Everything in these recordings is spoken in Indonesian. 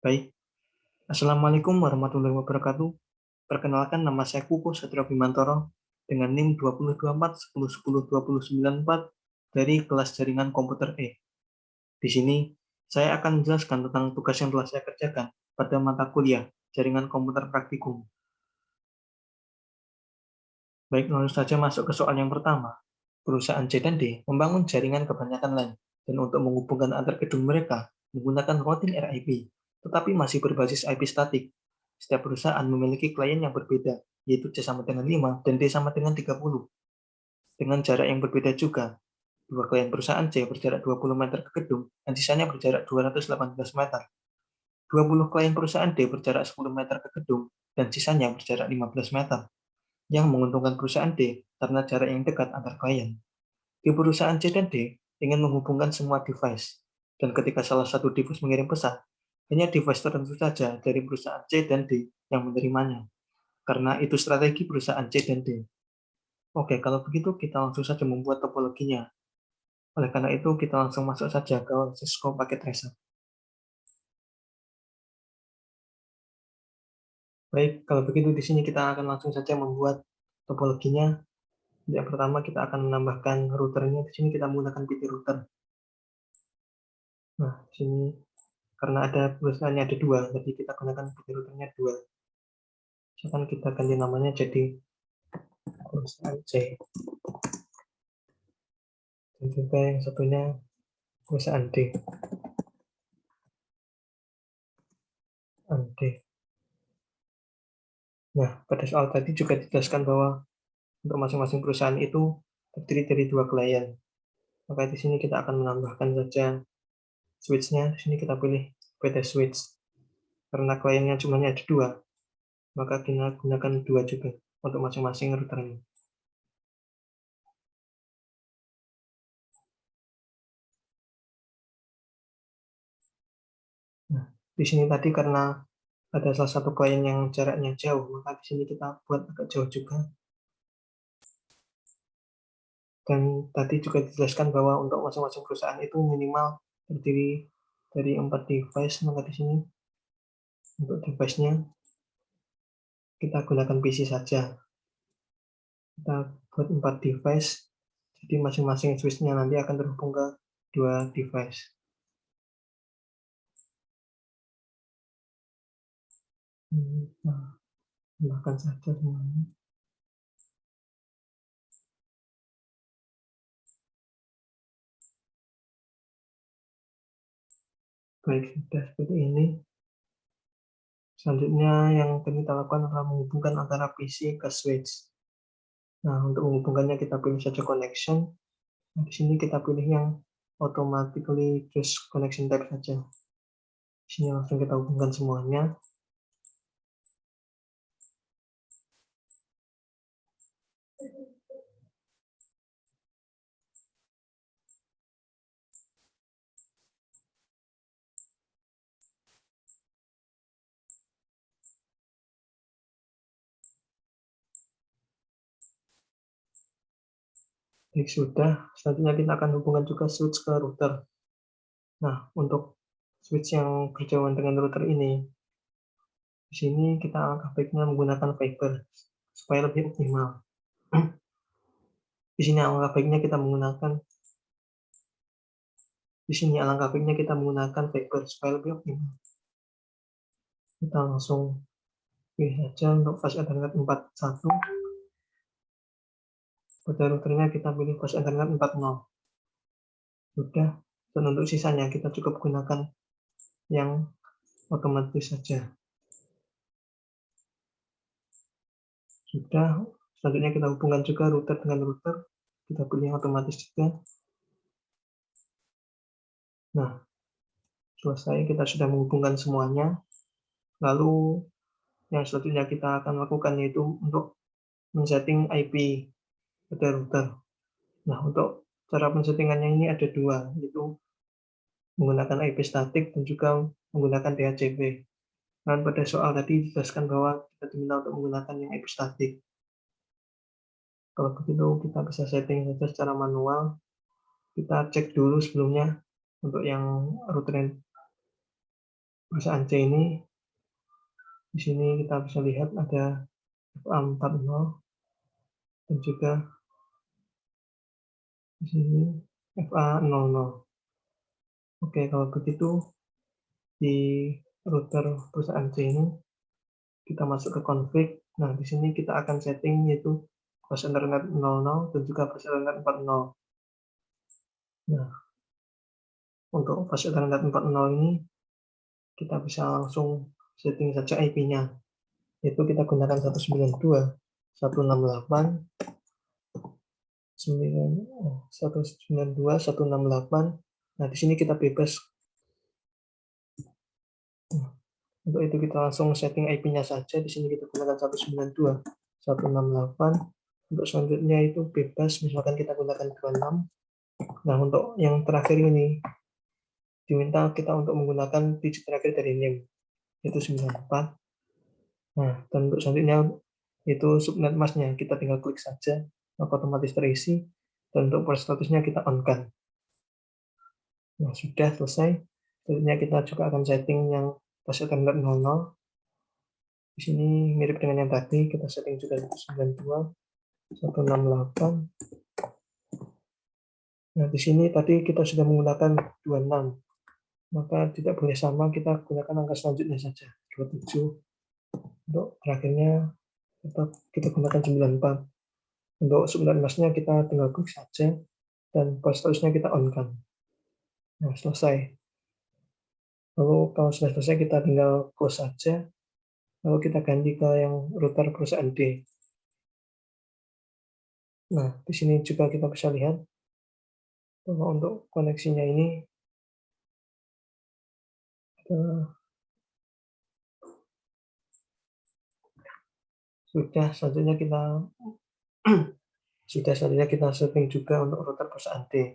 Baik, Assalamualaikum warahmatullahi wabarakatuh. Perkenalkan, nama saya Kuko Satrio Bimantoro dengan NIM 2024 dari kelas jaringan komputer E. Di sini, saya akan menjelaskan tentang tugas yang telah saya kerjakan pada mata kuliah jaringan komputer praktikum. Baik, langsung saja masuk ke soal yang pertama. Perusahaan C dan D membangun jaringan kebanyakan LAN, dan untuk menghubungkan antar gedung mereka menggunakan routing RIP, tetapi masih berbasis IP statik. Setiap perusahaan memiliki klien yang berbeda, yaitu C sama dengan 5 dan D sama dengan 30. Dengan jarak yang berbeda juga, dua klien perusahaan C berjarak 20 meter ke gedung, dan sisanya berjarak 218 meter. 20 klien perusahaan D berjarak 10 meter ke gedung, dan sisanya berjarak 15 meter. Yang menguntungkan perusahaan D karena jarak yang dekat antar klien. Di perusahaan C dan D ingin menghubungkan semua device, dan ketika salah satu device mengirim pesan, hanya device tertentu saja dari perusahaan C dan D yang menerimanya, karena itu strategi perusahaan C dan D. Oke, kalau begitu kita langsung saja membuat topologinya. Oleh karena itu, kita langsung masuk saja ke Cisco Packet Tracer. Baik, kalau begitu di sini kita akan langsung saja membuat topologinya. Yang pertama kita akan menambahkan routernya. Di sini kita menggunakan PT router. Nah, di sini karena ada perusahaannya ada dua, jadi kita gunakan PT routernya dua. Misalkan kita ganti namanya jadi perusahaan C, dan juga yang satunya perusahaan D. Nah, pada soal tadi juga dijelaskan bahwa untuk masing-masing perusahaan itu terdiri dari dua klien. Maka di sini kita akan menambahkan saja switch-nya. Di sini kita pilih PT switch. Karena kliennya cuma ada dua, maka kita gunakan dua juga untuk masing-masing routernya. Nah, di sini tadi karena ada salah satu klien yang jaraknya jauh, maka di sini kita buat agak jauh juga. Dan tadi juga dijelaskan bahwa untuk masing-masing perusahaan itu minimal terdiri dari 4 device, maka di sini untuk device-nya kita gunakan PC saja. Kita buat 4 device, jadi masing-masing switch-nya nanti akan terhubung ke 2 device. Nah, tambahkan saja semuanya. Baik, sudah seperti ini. Selanjutnya yang akan kita lakukan adalah menghubungkan antara PC ke switch. Nah, untuk menghubungkannya kita pilih saja connection. Nah, di sini kita pilih yang automatically choose connection type saja. Di sini langsung kita hubungkan semuanya. Baik, sudah. Selanjutnya kita akan hubungkan juga switch ke router. Nah, untuk switch yang berjauhan dengan router ini, di sini kita alangkah baiknya menggunakan fiber supaya lebih optimal. Di sini alangkah baiknya kita fiber supaya lebih optimal. Kita langsung pilih saja untuk fast Ethernet 41. Pada routernya kita pilih fast Ethernet 40. Sudah. Dan untuk sisanya kita cukup gunakan yang otomatis saja. Sudah. Selanjutnya kita hubungkan juga router dengan router. Kita pilih yang otomatis juga. Nah, selesai, kita sudah menghubungkan semuanya. Lalu yang selanjutnya kita akan lakukan yaitu untuk men-setting IP pada router. Nah, untuk cara pensettingannya ini ada dua, yaitu menggunakan IP statik dan juga menggunakan DHCP. Dan pada soal tadi dijelaskan bahwa kita diminta untuk menggunakan yang IP statik. Kalau begitu kita bisa setting saja secara manual. Kita cek dulu sebelumnya untuk yang router perusahaan C ini, di sini kita bisa lihat ada FA40 dan juga di sini FA00. Oke, kalau begitu di router perusahaan C ini kita masuk ke config. Nah, di sini kita akan setting yaitu host internet 00 dan juga host internet 40. Nah, untuk host internet 40 ini kita bisa langsung setting saja IP-nya, yaitu kita gunakan 192.168. Nah, di sini kita bebas. Untuk itu kita langsung setting IP-nya saja. Di sini kita gunakan 192.168. Untuk selanjutnya itu bebas, misalkan kita gunakan 26. Nah, untuk yang terakhir ini diminta kita untuk menggunakan digit terakhir dari name, yaitu 94. Nah, dan untuk selanjutnya itu subnet masknya, kita tinggal klik saja, maka otomatis terisi, dan untuk port statusnya kita on-kan. Nah, sudah selesai. Selanjutnya kita juga akan setting yang host internet 00. Di sini mirip dengan yang tadi, kita setting juga 192.168. Nah, di sini tadi kita sudah menggunakan 26. Maka tidak boleh sama, kita gunakan angka selanjutnya saja, 27. Untuk terakhirnya tetap kita gunakan 94. Untuk subnet masknya kita tinggal klik saja, dan port statusnya kita on-kan. Nah, selesai. Lalu kalau sudah selesai kita tinggal close saja, lalu kita ganti ke yang router perusahaan D. Nah, di sini juga kita bisa lihat bahwa untuk koneksinya ini sudah selanjutnya kita setting juga untuk router perusahaan D.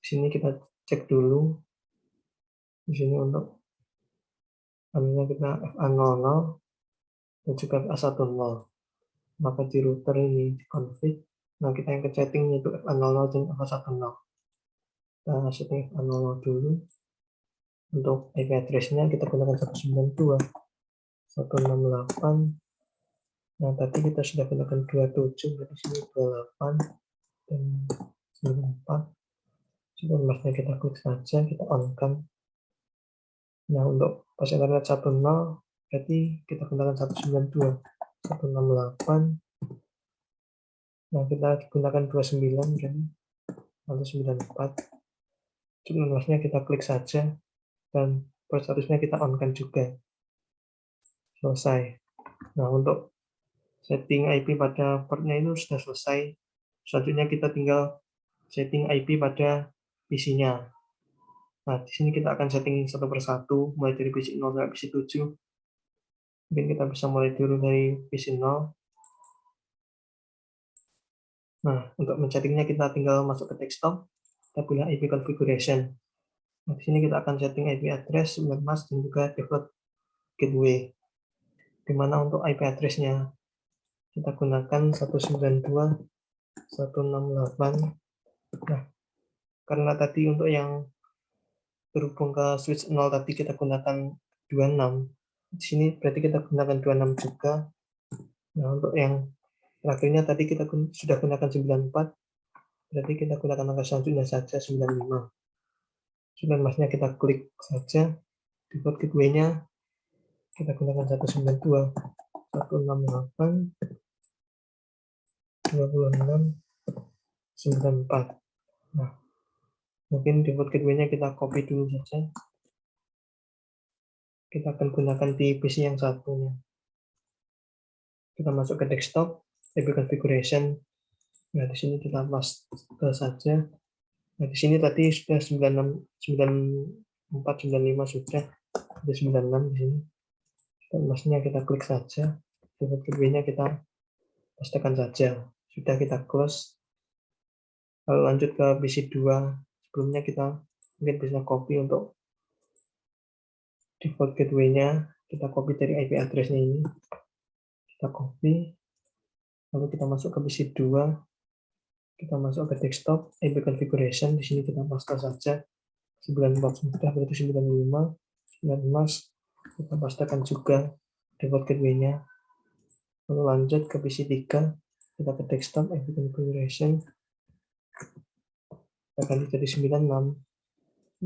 Di sini kita cek dulu. Di sini untuk namanya kita FA00 dan juga FA10. Maka di router ini di config. Nah, kita yang ke setting yaitu FA00 dan FA10. Kita setting FA00 dulu. Untuk IP address-nya kita gunakan 192.168. Nah, tadi kita sudah gunakan 27, jadi sini 28 dan 94. Sebelumnya kita klik saja, kita on-kan. Nah, untuk host internet 10, berarti kita gunakan 192.168. Nah, kita gunakan 29, kan? Lalu 94. Sebelumnya kita klik saja, dan port statusnya kita on-kan juga. Selesai. Nah, untuk setting IP pada portnya itu sudah selesai. Selanjutnya kita tinggal setting IP pada PC-nya. Nah, di sini kita akan setting satu persatu, mulai dari PC 0 sampai PC 7. Mungkin kita bisa mulai dulu dari PC 0. Nah, untuk men-settingnya kita tinggal masuk ke desktop, kita pilih IP configuration. Nah, di sini kita akan setting IP address, subnet mask, dan juga default gateway. Di mana untuk IP address-nya kita gunakan 192.168. Nah, karena tadi untuk yang berhubung ke switch 0 tadi kita gunakan 26. Di sini berarti kita gunakan 26 juga. Nah, untuk yang terakhirnya tadi kita sudah gunakan 94. Berarti kita gunakan angka selanjutnya saja 95. Subnet masknya kita klik saja. Default gateway-nya kita gunakan 192.168.26.94. Nah, mungkin default gateway-nya kita copy dulu saja. Kita akan gunakan di PC yang satunya. Kita masuk ke desktop, IP configuration. Nah, di sini kita paste saja. Nah, di sini tadi sudah 9495 sudah, ada 96 di sini. Dan masnya kita klik saja, default gateway-nya kita pastekan saja. Sudah, kita close. Lalu lanjut ke PC 2. Sebelumnya kita mungkin bisa copy untuk default gateway-nya. Kita copy dari IP address-nya ini. Kita copy. Lalu kita masuk ke PC 2. Kita masuk ke desktop, IP configuration. Di sini kita paste saja 94 sudah, berarti 95, 9 mask, kita pastikan juga default gateway-nya. Lalu lanjut ke PC 3, kita ke desktop, IP configuration, kita ganti jadi 96.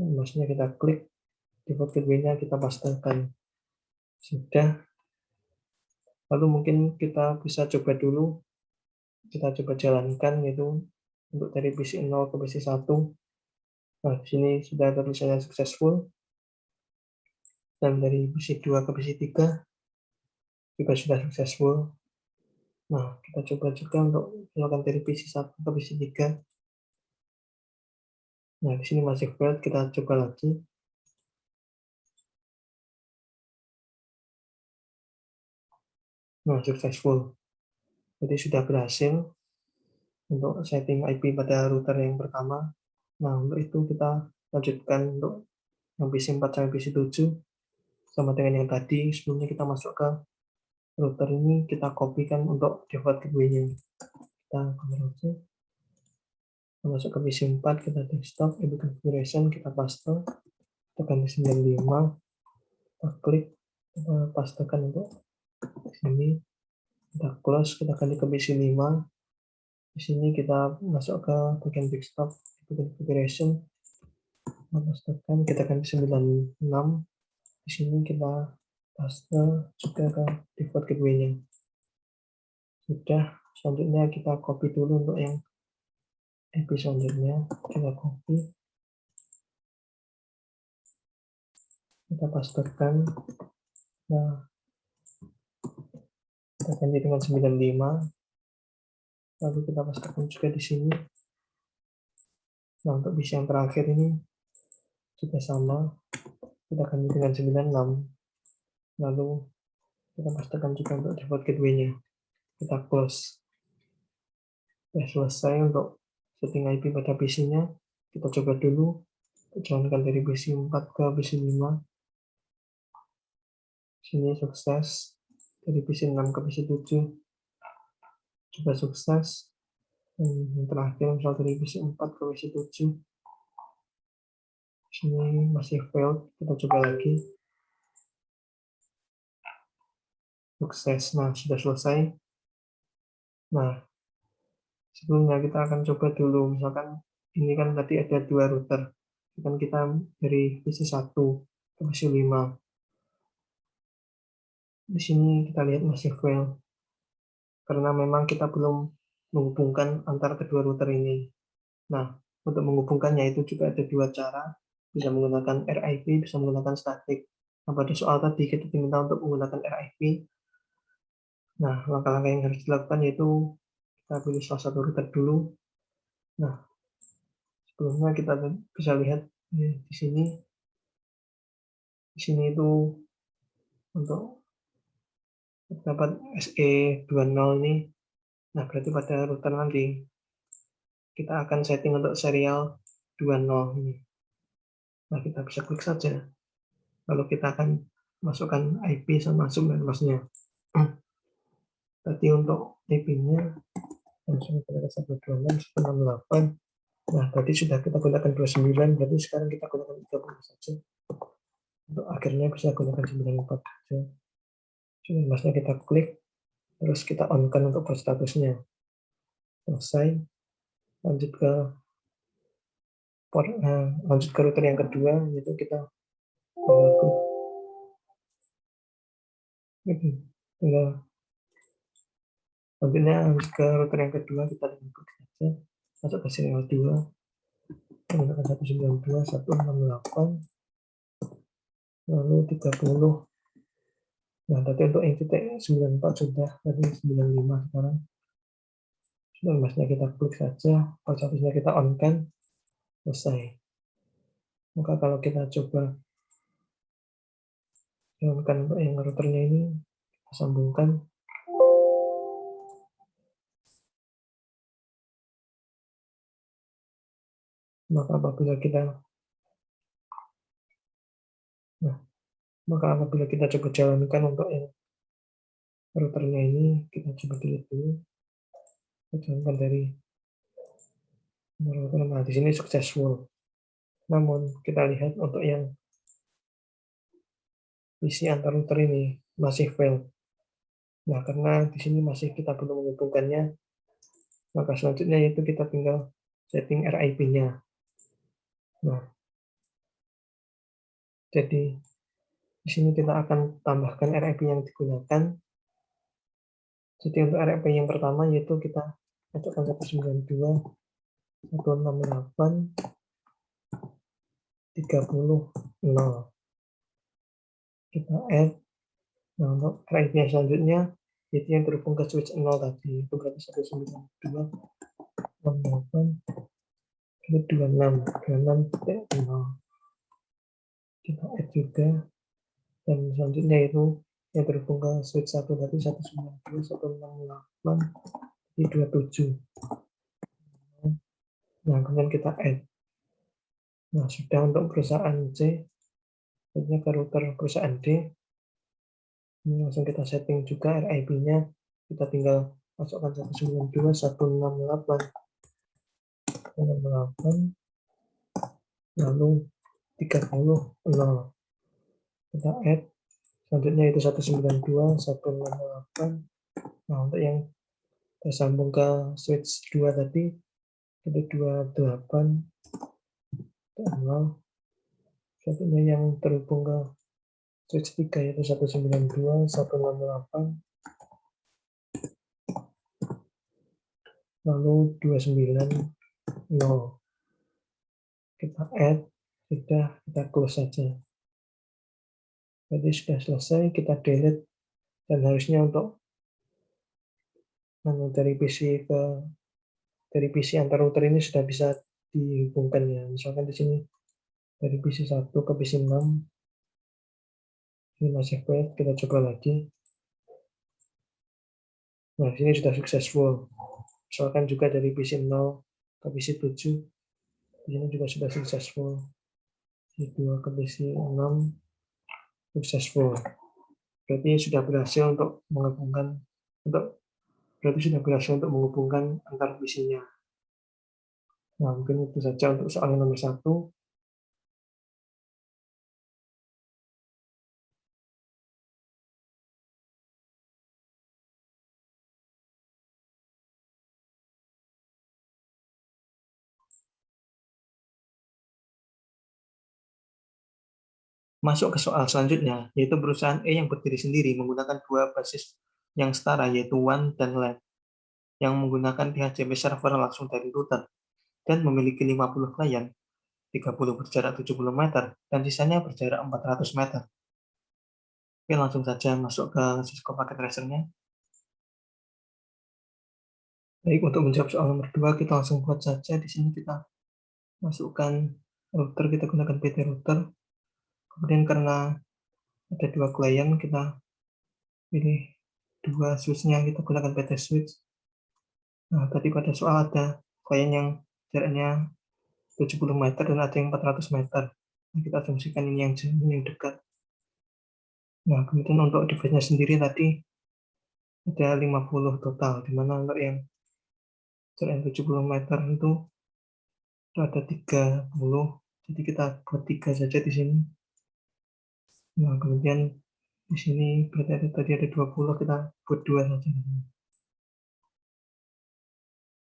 Nah, maksudnya kita klik, default gateway-nya kita pastikan. Sudah. Lalu mungkin kita bisa coba dulu, kita coba jalankan gitu untuk dari PC 0 ke PC 1. Nah, di sini sudah ada tulisannya successful. Dan dari PC 2 ke PC 3 juga sudah successful. Nah, kita coba juga untuk melakukan dari PC 1 ke PC 3. Nah, di sini masih failed, kita coba lagi. Nah, successful. Jadi sudah berhasil untuk setting IP pada router yang pertama. Nah, untuk itu kita lanjutkan untuk yang PC 4 sampai PC 7. Sama dengan yang tadi, sebelumnya kita masuk ke router ini, kita kopikan untuk default gateway-nya. Kita Ctrl C. Kita masuk ke PC 4, kita desktop, IP configuration, kita paste. Kita ganti 95. Kita klik, kita pastekan untuk sini. Kita close, kita ganti ke PC 5. Di sini kita masuk ke bagian desktop, configuration, kita pastekan, kita ganti 96. Di sini kita paste juga ke default gateway-nya. Sudah, selanjutnya kita copy dulu untuk yang IP selanjutnya. Kita copy, kita pastekan. Nah, kita ganti dengan 95. Lalu kita pastekan juga di sini. Nah, untuk PC yang terakhir ini juga sama. Kita ganti dengan 96. Lalu kita pastikan juga untuk default gateway-nya. Kita close. Sudah selesai untuk setting IP pada PC-nya. Kita coba dulu. Jalankan dari PC 4 ke PC 5. Sini sukses. Dari PC 6 ke PC 7. Coba sukses. Dan yang terakhir misal dari PC 4 ke PC 7. Sini masih failed. Kita coba lagi. Sukses. Nah, sudah selesai. Nah, sebelumnya kita akan coba dulu, misalkan ini kan tadi ada 2 router, kan kita dari PC 1 ke PC 5. Di sini kita lihat masih fail, karena memang kita belum menghubungkan antara kedua router ini. Nah, untuk menghubungkannya itu juga ada 2 cara, bisa menggunakan RIP, bisa menggunakan static. Nah, pada soal tadi kita diminta untuk menggunakan RIP. Nah, langkah-langkah yang harus dilakukan yaitu kita pilih salah satu router dulu. Nah, sebelumnya kita bisa lihat di sini itu untuk dapat SE20 ini. Nah, berarti pada router nanti kita akan setting untuk serial 20 ini. Nah, kita bisa klik saja. Lalu kita akan masukkan IP sama subnet masknya. Tadi untuk IP-nya langsung kita 126.168. Nah, tadi sudah kita gunakan 29, berarti sekarang kita gunakan 30 saja. Untuk akhirnya bisa gunakan 94 saja. Masknya kita klik, terus kita on-kan untuk port statusnya. Selesai. Lanjut ke router yang kedua, yaitu kita tinggal lanjutnya lanjut ke router yang kedua, kita klik saja, masuk ke serial 2, menggunakan 192.168, lalu 30. Nah, tadi untuk yang titik 94 sudah, tadi 95 sekarang. Sudah, masnya kita klik saja, port statusnya kita on kan, selesai. Maka kalau kita coba jalankan untuk yang routernya ini, kita sambungkan. Maka apabila kita coba jalankan untuk yang routernya ini, kita coba delete dulu. Kita jalankan dari router. Nah, di sini successful. Namun kita lihat untuk yang PC antar router ini masih fail. Nah, karena di sini masih kita belum menghubungkannya, maka selanjutnya yaitu kita tinggal setting RIP-nya. Nah, jadi di sini kita akan tambahkan RIP yang digunakan. Jadi untuk RIP yang pertama yaitu kita masukkan 192.168.30.0. Kita add. Nah, untuk RIP yang selanjutnya itu yang terhubung ke switch 0 tadi, itu berarti 192.168.26.0. Kita add juga, dan selanjutnya itu yang terhubung ke switch 1 tadi 192.168.27. Nah, kemudian kita add. Nah, sudah untuk perusahaan C, selanjutnya ke router perusahaan D. Ini langsung kita setting juga RIP-nya. Kita tinggal masukkan 192.168.68, lalu 30.0. Kita add. Selanjutnya itu 192.168. Nah, untuk yang tersambung ke switch 2 tadi, itu 28.0. Satunya yang terhubung ke switch 3 yaitu 192.168, lalu 290. Kita add, sudah, kita close saja. Jadi sudah selesai, kita delete, dan harusnya untuk dari PC antar router ini sudah bisa dihubungkan ya. Misalkan di sini dari PC 1 ke PC 6, ini masih fail, kita coba lagi. Nah, sini sudah successful. Misalkan juga dari PC 0 ke PC 7, ini juga sudah successful. PC 2 ke PC 6, successful. Berarti sudah berhasil untuk menghubungkan antar PC-nya. Nah, mungkin itu saja untuk soal nomor 1. Masuk ke soal selanjutnya, yaitu perusahaan E yang berdiri sendiri menggunakan dua basis yang setara, yaitu WAN dan LAN, yang menggunakan DHCP server langsung dari router, dan memiliki 50 klien, 30 berjarak 70 meter, dan sisanya berjarak 400 meter. Oke, langsung saja masuk ke Cisco Packet Tracer-nya. Baik, untuk menjawab soal nomor 2, kita langsung buat saja. Di sini kita masukkan router, kita gunakan PT router. Kemudian karena ada dua klien, kita pilih dua switch-nya, kita gunakan PT switch. Nah, tadi pada soal ada klien yang jaraknya 70 meter dan ada yang 400 meter. Nah, kita asumsikan ini yang dekat. Nah, kemudian untuk device-nya sendiri tadi ada 50 total, di mana untuk yang jaraknya 70 meter itu ada 30, jadi kita buat 3 saja di sini. Nah, kemudian di sini berarti tadi ada 20, kita buat 2 saja.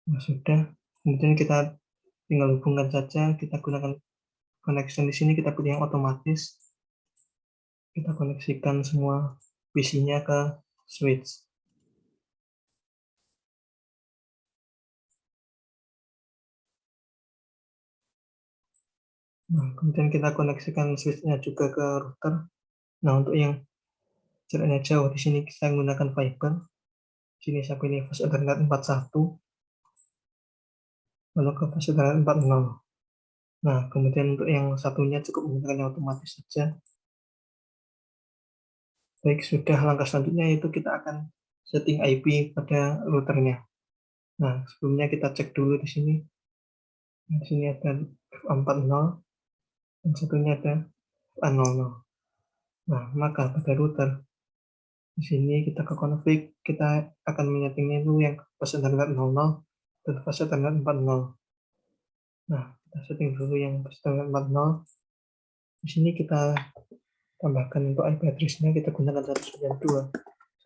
Nah, sudah. Kemudian kita tinggal hubungkan saja, kita gunakan connection di sini, kita pilih yang otomatis. Kita koneksikan semua PC-nya ke switch. Nah, kemudian kita koneksikan switch-nya juga ke router. Nah, untuk yang jaraknya jauh, di sini kita menggunakan fiber. Di sini saya pilih fast Ethernet 41, lalu ke fast Ethernet 40. Nah, kemudian untuk yang satunya cukup menggunakan yang otomatis saja. Baik, sudah. Langkah selanjutnya yaitu kita akan setting IP pada routernya. Nah, sebelumnya kita cek dulu di sini. Di sini ada F40, dan satunya ada F00. Nah, maka pada router di sini kita ke config, kita akan menyetingnya itu yang fast Ethernet 00 dan fast Ethernet 40. Nah, kita setting dulu yang fast Ethernet 40. Di sini kita tambahkan untuk IP address-nya kita gunakan 192.168.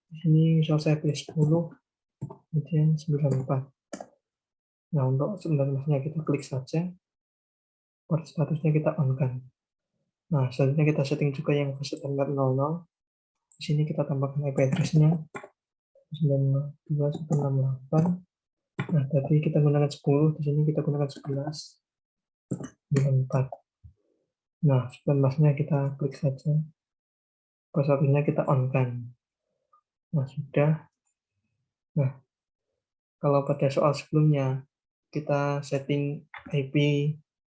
Di sini misal saya pilih 10, kemudian 94. Nah, untuk 19-nya kita klik saja, port statusnya kita on-kan. Nah, selanjutnya kita setting juga yang versi standar 00. Di sini kita tambahkan IP address-nya 192.168. Nah, tadi kita gunakan 10, di sini kita gunakan 11.94. Nah, 19-nya kita klik saja, port statusnya kita on-kan. Nah, sudah. Nah, kalau pada soal sebelumnya kita setting IP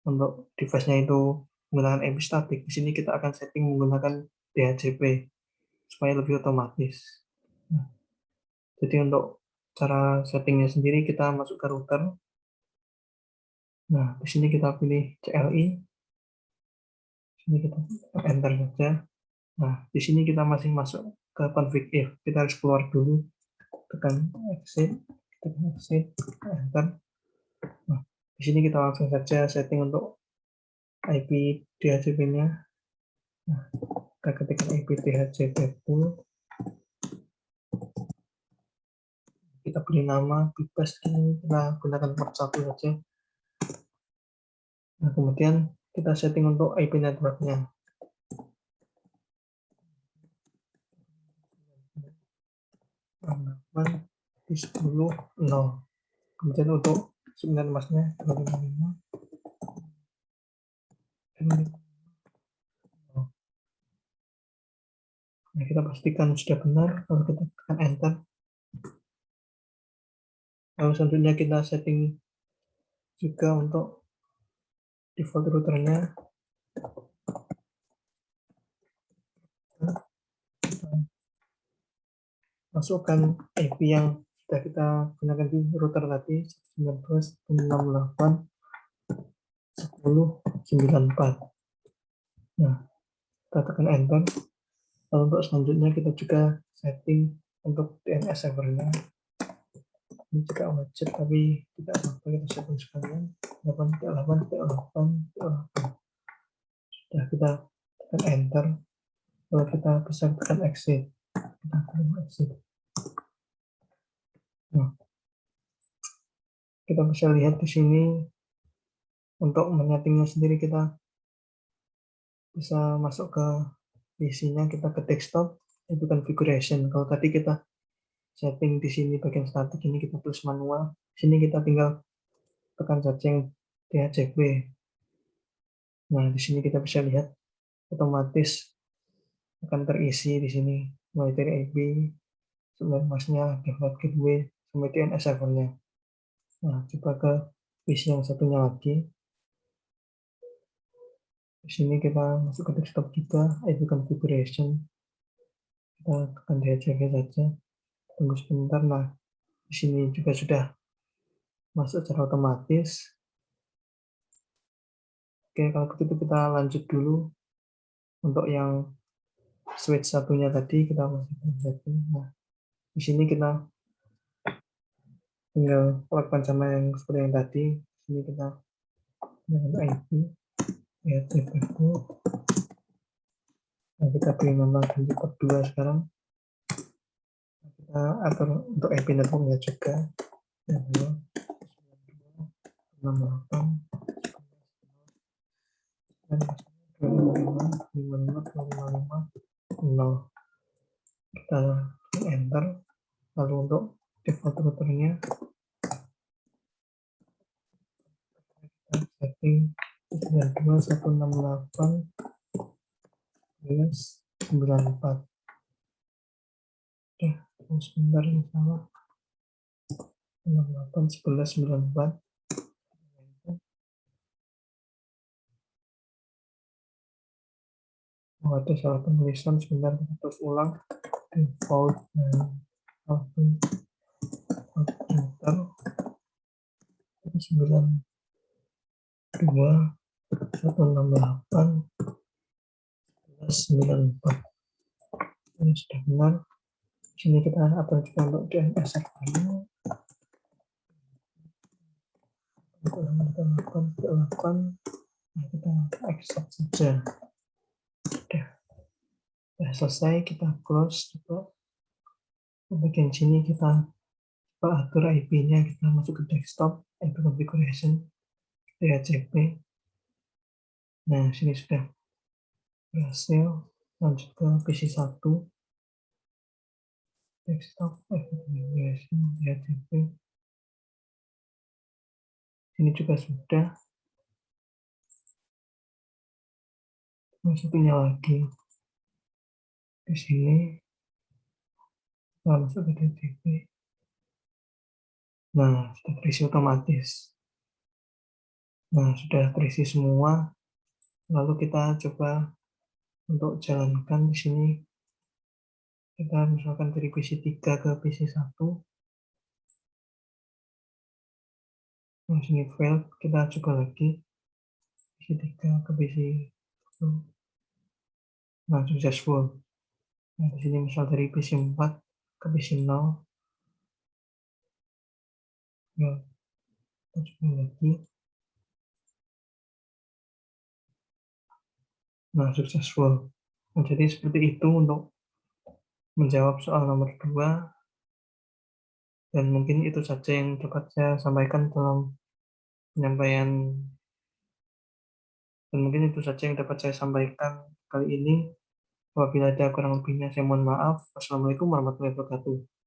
untuk device-nya itu menggunakan IP statik, di sini kita akan setting menggunakan DHCP supaya lebih otomatis. Nah, jadi untuk cara settingnya sendiri kita masuk ke router. Nah, di sini kita pilih CLI. Di sini kita enter saja. Nah, di sini kita masih masuk ke config if. Kita harus keluar dulu, tekan exit, enter. Nah, di sini kita langsung saja setting untuk IP DHCP-nya. Nah, kita ketikkan IP DHCP pool. Kita beri nama bebas, ini kita gunakan port 1 saja. Nah, kemudian kita setting untuk IP network-nya. Di 10.0. Kemudian untuk 9 masnya 255. Nah, kita pastikan sudah benar kalau kita tekan enter. Lalu selanjutnya kita setting juga untuk default routernya. Masukkan IP yang sudah kita gunakan di router tadi 19.68.10.94. Nah, kita tekan enter. Lalu untuk selanjutnya kita juga setting untuk DNS servernya. Ini juga wajib tapi tidak apa-apa, kita setting sekalian 8.8.8.8. Sudah, kita tekan enter. Lalu kita bisa tekan exit. Kita tekan exit. Nah, kita bisa lihat di sini untuk menyetingnya sendiri kita bisa masuk ke isinya, kita ke desktop, itu configuration. Kalau tadi kita setting di sini bagian statik, ini kita tulis manual. Di sini kita tinggal tekan saja yang DHCP. Nah, di sini kita bisa lihat otomatis akan terisi di sini mulai dari IP, sumber masnya, default gateway, sampai DNS servernya. Nah, coba ke isi yang satunya lagi. Di sini kita masuk ke desktop juga, IP configuration. Kita tekan DHCP saja. Tunggu sebentar. Nah, di sini juga sudah masuk secara otomatis. Oke, kalau begitu kita lanjut dulu untuk yang switch satunya tadi kita masukkan setting. Nah, di sini kita tinggal lakukan sama yang seperti yang tadi. Di sini kita dengan IP ya TP2. Nah, kita beri nama ganti port 2 sekarang. Kita atur untuk IP networknya juga. Ya, 68 dan 55. Kita enter. Lalu untuk default routernya kita setting 92.168.11.94. Oke, sebentar ini sama 68.11.94. Oh, ada salah penulisan, sebentar kita terus ulang. Default dan router 92.168.11.94. Ini sudah benar. Di sini kita atur juga untuk DNS servernya. Kita lakukan, kita accept saja. Sudah selesai, kita close. Coba bagian sini kita coba atur IP-nya, kita masuk ke desktop, IP configuration, DHCP. Nah, sini sudah berhasil. Lanjut ke PC1, desktop, IP configuration, DHCP. Sini juga sudah. Satunya lagi di sini, masuk ke DHCP. Nah, sudah terisi otomatis. Nah, sudah terisi semua. Lalu kita coba untuk jalankan di sini. Kita misalkan dari PC3 ke PC1. Nah, sini fail, kita coba lagi. PC3 ke PC1. Nah, successful. Nah, di sini misal dari PC4 ke PC0. Nah, kita coba lagi. Nah, successful. Nah, jadi seperti itu untuk menjawab soal nomor 2. Dan mungkin itu saja yang dapat saya sampaikan dalam penyampaian. Dan mungkin itu saja yang dapat saya sampaikan kali ini. Apabila ada kurang lebihnya, saya mohon maaf. Wassalamualaikum warahmatullahi wabarakatuh.